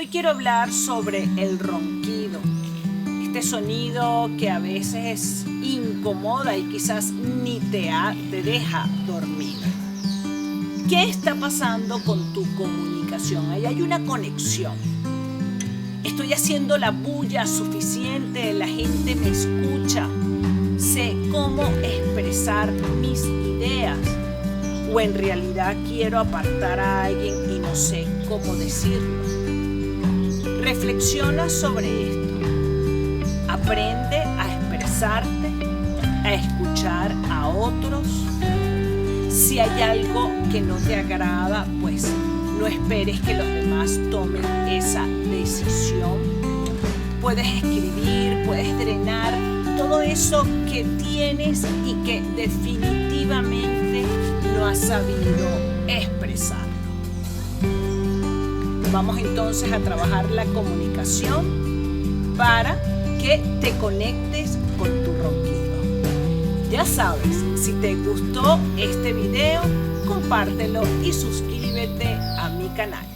Hoy quiero hablar sobre el ronquido, este sonido que a veces incomoda y quizás ni te deja dormir. ¿Qué está pasando con tu comunicación? Ahí hay una conexión. Estoy haciendo la bulla suficiente, la gente me escucha, sé cómo expresar mis ideas, o en realidad quiero apartar a alguien y no sé cómo decirlo. Reflexiona sobre esto. Aprende a expresarte, a escuchar a otros. Si hay algo que no te agrada, pues no esperes que los demás tomen esa decisión. Puedes escribir, puedes drenar todo eso que tienes y que definitivamente no has sabido expresarlo. Vamos entonces a trabajar la comunicación para que te conectes con tu ronquido. Ya sabes, si te gustó este video, compártelo y suscríbete a mi canal.